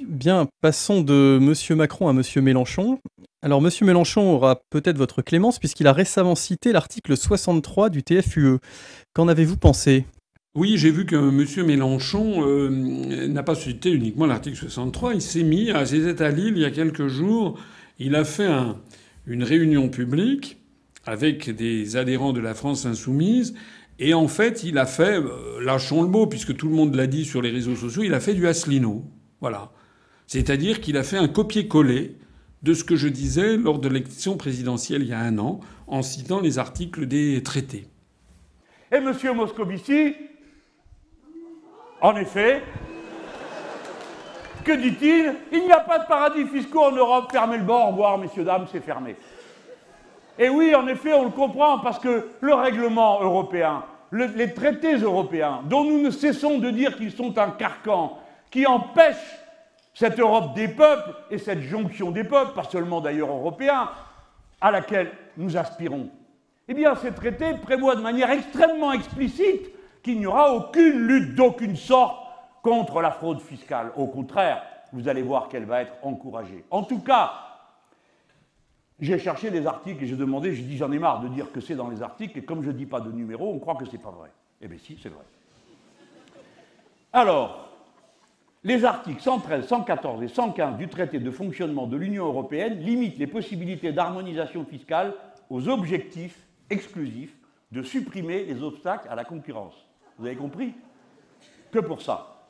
Bien, passons de Monsieur Macron à Monsieur Mélenchon. Alors, Monsieur Mélenchon aura peut-être votre clémence puisqu'il a récemment cité l'article 63 du TFUE. Qu'en avez-vous pensé? Oui, j'ai vu que M. Mélenchon n'a pas cité uniquement l'article 63. Il s'est mis, c'était à Lille il y a quelques jours, il a fait une réunion publique avec des adhérents de la France insoumise. Et en fait, il a fait, lâchons le mot, puisque tout le monde l'a dit sur les réseaux sociaux, il a fait du Asselineau. Voilà. C'est-à-dire qu'il a fait un copier-coller de ce que je disais lors de l'élection présidentielle il y a un an, en citant les articles des traités. Et M. Moscovici, en effet, que dit-il? Il n'y a pas de paradis fiscaux en Europe, fermez le bord, au revoir, messieurs, dames, c'est fermé. Et oui, en effet, on le comprend, parce que le règlement européen, les traités européens, dont nous ne cessons de dire qu'ils sont un carcan, qui empêchent cette Europe des peuples et cette jonction des peuples, pas seulement d'ailleurs européens, à laquelle nous aspirons, eh bien, ces traités prévoient de manière extrêmement explicite qu'il n'y aura aucune lutte d'aucune sorte contre la fraude fiscale. Au contraire, vous allez voir qu'elle va être encouragée. En tout cas, j'ai cherché des articles et j'ai demandé, j'ai dit j'en ai marre de dire que c'est dans les articles, et comme je ne dis pas de numéro, on croit que c'est pas vrai. Eh bien si, c'est vrai. Alors, les articles 113, 114 et 115 du traité de fonctionnement de l'Union européenne limitent les possibilités d'harmonisation fiscale aux objectifs exclusifs de supprimer les obstacles à la concurrence. Vous avez compris? Que pour ça.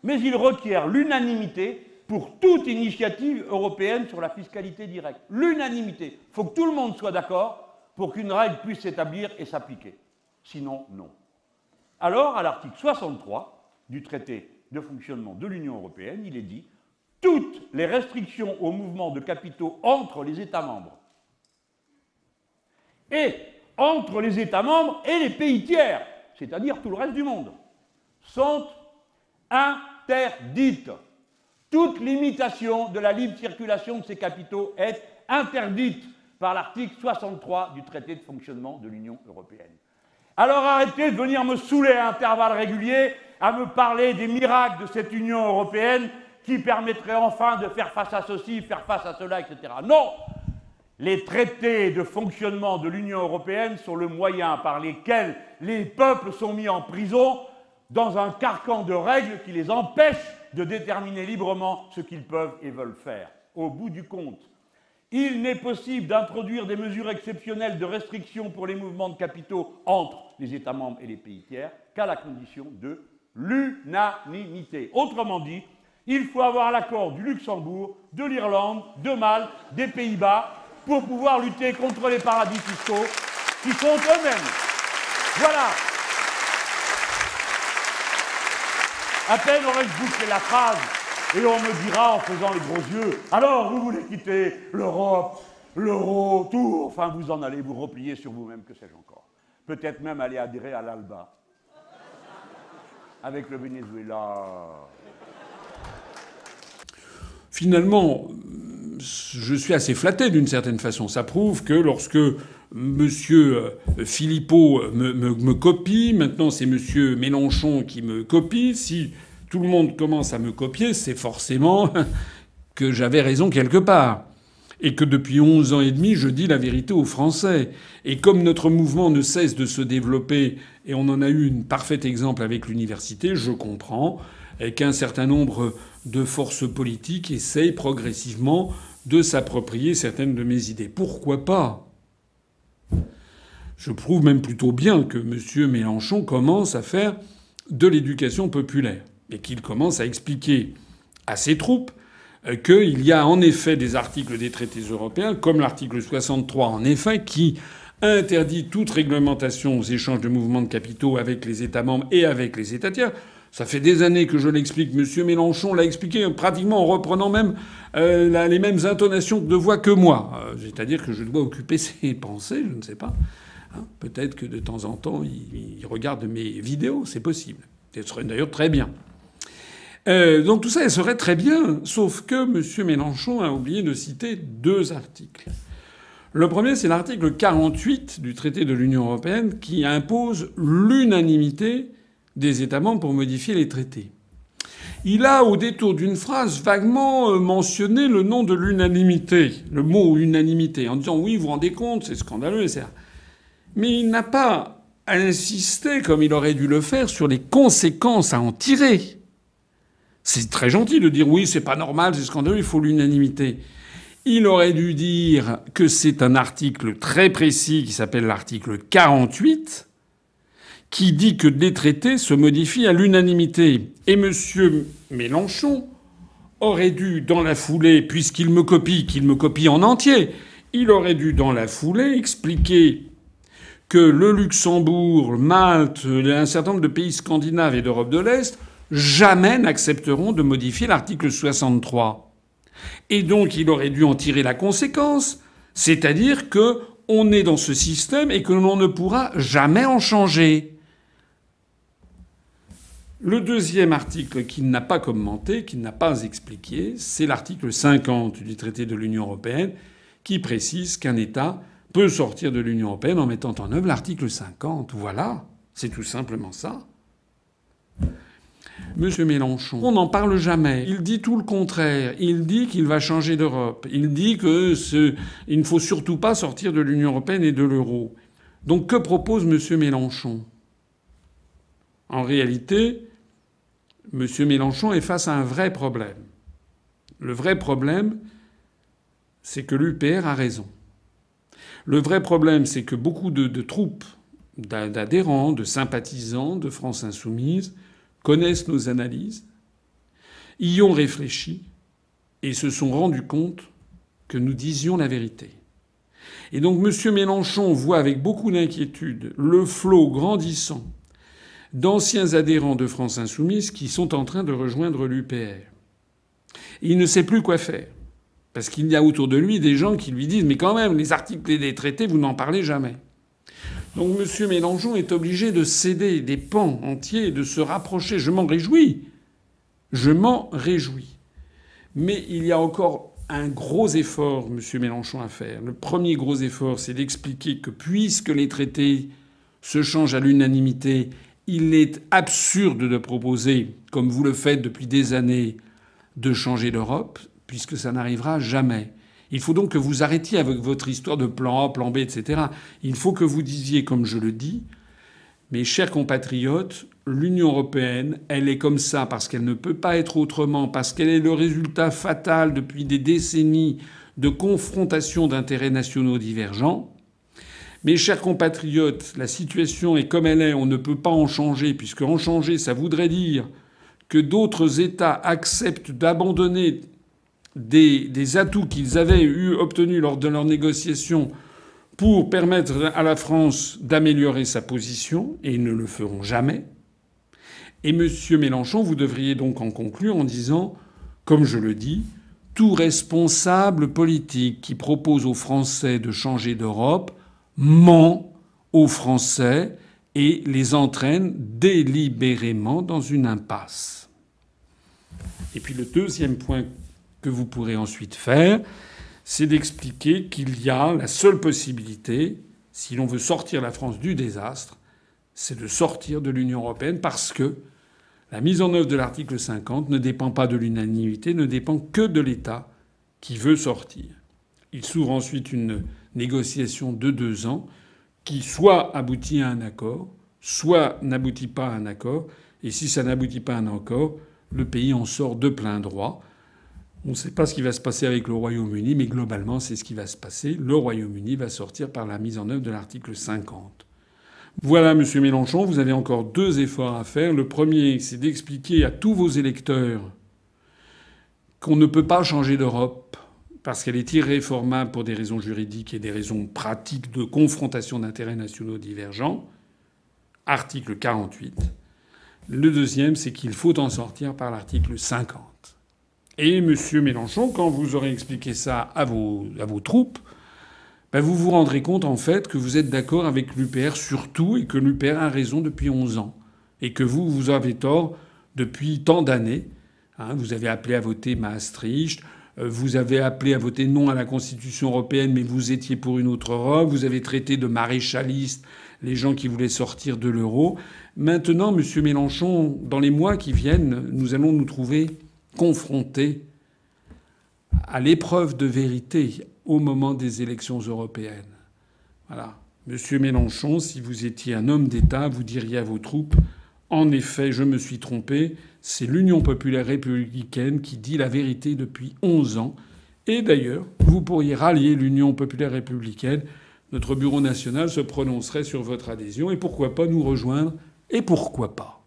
Mais il requiert l'unanimité pour toute initiative européenne sur la fiscalité directe. L'unanimité. Il faut que tout le monde soit d'accord pour qu'une règle puisse s'établir et s'appliquer. Sinon, non. Alors, à l'article 63 du traité de fonctionnement de l'Union européenne, il est dit « Toutes les restrictions au mouvement de capitaux entre les États membres et entre les États membres et les pays tiers, c'est-à-dire tout le reste du monde, sont interdites. Toute limitation de la libre circulation de ces capitaux est interdite par l'article 63 du traité de fonctionnement de l'Union européenne. Alors arrêtez de venir me saouler à intervalles réguliers, à me parler des miracles de cette Union européenne qui permettrait enfin de faire face à ceci, faire face à cela, etc. Non! Les traités de fonctionnement de l'Union européenne sont le moyen par lequel les peuples sont mis en prison dans un carcan de règles qui les empêchent de déterminer librement ce qu'ils peuvent et veulent faire. Au bout du compte, il n'est possible d'introduire des mesures exceptionnelles de restriction pour les mouvements de capitaux entre les États membres et les pays tiers qu'à la condition de l'unanimité. Autrement dit, il faut avoir l'accord du Luxembourg, de l'Irlande, de Malte, des Pays-Bas pour pouvoir lutter contre les paradis fiscaux qui sont eux-mêmes. Voilà. À peine aurais-je bouclé la phrase et on me dira en faisant les gros yeux « Alors, vous voulez quitter l'Europe, l'euro, tout ?» Enfin, vous en allez vous replier sur vous-même, que sais-je encore. Peut-être même aller adhérer à l'ALBA. Avec le Venezuela. Finalement, je suis assez flatté d'une certaine façon. Ça prouve que lorsque M. Philippot me copie, maintenant c'est M. Mélenchon qui me copie, si tout le monde commence à me copier, c'est forcément que j'avais raison quelque part. Et que depuis 11 ans et demi, je dis la vérité aux Français. Et comme notre mouvement ne cesse de se développer, et on en a eu un parfait exemple avec l'université, je comprends qu'un certain nombre de forces politiques essayent progressivement de s'approprier certaines de mes idées. Pourquoi pas? Je prouve même plutôt bien que M. Mélenchon commence à faire de l'éducation populaire et qu'il commence à expliquer à ses troupes qu'il y a en effet des articles des traités européens, comme l'article 63 en effet, qui interdit toute réglementation aux échanges de mouvements de capitaux avec les États membres et avec les États tiers. Ça fait des années que je l'explique. M. Mélenchon l'a expliqué pratiquement en reprenant même les mêmes intonations de voix que moi. C'est-à-dire que je dois occuper ses pensées, je ne sais pas. Hein, peut-être que de temps en temps, il regarde mes vidéos, c'est possible. Ce serait d'ailleurs très bien. Donc tout ça, elle serait très bien, sauf que M. Mélenchon a oublié de citer 2 articles. Le premier, c'est l'article 48 du traité de l'Union européenne qui impose l'unanimité des États membres pour modifier les traités. Il a, au détour d'une phrase, vaguement mentionné le nom de l'unanimité, le mot unanimité, en disant oui, vous vous rendez compte, c'est scandaleux, etc. Mais il n'a pas insisté, comme il aurait dû le faire, sur les conséquences à en tirer. C'est très gentil de dire oui, c'est pas normal, c'est scandaleux, il faut l'unanimité. Il aurait dû dire que c'est un article très précis qui s'appelle l'article 48, qui dit que les traités se modifient à l'unanimité. Et M. Mélenchon aurait dû, dans la foulée, puisqu'il me copie, qu'il me copie en entier, il aurait dû, dans la foulée, expliquer que le Luxembourg, Malte, un certain nombre de pays scandinaves et d'Europe de l'Est jamais n'accepteront de modifier l'article 63. Et donc il aurait dû en tirer la conséquence, c'est-à-dire que on est dans ce système et que l'on ne pourra jamais en changer. Le deuxième article qu'il n'a pas commenté, qu'il n'a pas expliqué, c'est l'article 50 du traité de l'Union européenne qui précise qu'un État peut sortir de l'Union européenne en mettant en œuvre l'article 50. Voilà, c'est tout simplement ça. Monsieur Mélenchon, on n'en parle jamais. Il dit tout le contraire. Il dit qu'il va changer d'Europe. Il dit qu'il ne faut surtout pas sortir de l'Union européenne et de l'euro. Donc que propose monsieur Mélenchon ? En réalité, monsieur Mélenchon est face à un vrai problème. Le vrai problème, c'est que l'UPR a raison. Le vrai problème, c'est que beaucoup de troupes, d'adhérents, de sympathisants de France Insoumise connaissent nos analyses, y ont réfléchi et se sont rendus compte que nous disions la vérité. Et donc M. Mélenchon voit avec beaucoup d'inquiétude le flot grandissant d'anciens adhérents de France Insoumise qui sont en train de rejoindre l'UPR. Il ne sait plus quoi faire. Parce qu'il y a autour de lui des gens qui lui disent « Mais quand même, les articles et les traités, vous n'en parlez jamais ». Donc M. Mélenchon est obligé de céder des pans entiers et de se rapprocher. Je m'en réjouis. Je m'en réjouis. Mais il y a encore un gros effort, M. Mélenchon, à faire. Le premier gros effort, c'est d'expliquer que puisque les traités se changent à l'unanimité, il est absurde de proposer, comme vous le faites depuis des années, de changer l'Europe, puisque ça n'arrivera jamais. Il faut donc que vous arrêtiez avec votre histoire de plan A, plan B, etc. Il faut que vous disiez, comme je le dis, mes chers compatriotes, l'Union européenne, elle est comme ça parce qu'elle ne peut pas être autrement, parce qu'elle est le résultat fatal depuis des décennies de confrontation d'intérêts nationaux divergents. Mes chers compatriotes, la situation est comme elle est, on ne peut pas en changer, puisque en changer, ça voudrait dire que d'autres États acceptent d'abandonner des atouts qu'ils avaient obtenus lors de leurs négociations pour permettre à la France d'améliorer sa position, et ils ne le feront jamais. Et monsieur Mélenchon, vous devriez donc en conclure en disant, comme je le dis, tout responsable politique qui propose aux Français de changer d'Europe ment aux Français et les entraîne délibérément dans une impasse. Et puis le deuxième point que vous pourrez ensuite faire, c'est d'expliquer qu'il y a la seule possibilité, si l'on veut sortir la France du désastre, c'est de sortir de l'Union européenne parce que la mise en œuvre de l'article 50 ne dépend pas de l'unanimité, ne dépend que de l'État qui veut sortir. Il s'ouvre ensuite une négociation de 2 ans qui soit aboutit à un accord, soit n'aboutit pas à un accord. Et si ça n'aboutit pas à un accord, le pays en sort de plein droit. On ne sait pas ce qui va se passer avec le Royaume-Uni, mais globalement, c'est ce qui va se passer. Le Royaume-Uni va sortir par la mise en œuvre de l'article 50. Voilà, monsieur Mélenchon, vous avez encore 2 efforts à faire. Le premier, c'est d'expliquer à tous vos électeurs qu'on ne peut pas changer d'Europe parce qu'elle est irréformable pour des raisons juridiques et des raisons pratiques de confrontation d'intérêts nationaux divergents. Article 48. Le deuxième, c'est qu'il faut en sortir par l'article 50. Et M. Mélenchon, quand vous aurez expliqué ça à vos troupes, vous vous rendrez compte en fait que vous êtes d'accord avec l'UPR sur tout et que l'UPR a raison depuis 11 ans. Et que vous avez tort depuis tant d'années. Vous avez appelé à voter Maastricht. Vous avez appelé à voter non à la Constitution européenne, mais vous étiez pour une autre Europe. Vous avez traité de maréchalistes les gens qui voulaient sortir de l'euro. Maintenant, Monsieur Mélenchon, dans les mois qui viennent, nous allons nous trouver confrontés à l'épreuve de vérité au moment des élections européennes. Voilà. Monsieur Mélenchon, si vous étiez un homme d'État, vous diriez à vos troupes « En effet, je me suis trompé. C'est l'Union populaire républicaine qui dit la vérité depuis 11 ans. Et d'ailleurs, vous pourriez rallier l'Union populaire républicaine. Notre bureau national se prononcerait sur votre adhésion. Et pourquoi pas nous rejoindre? Et pourquoi pas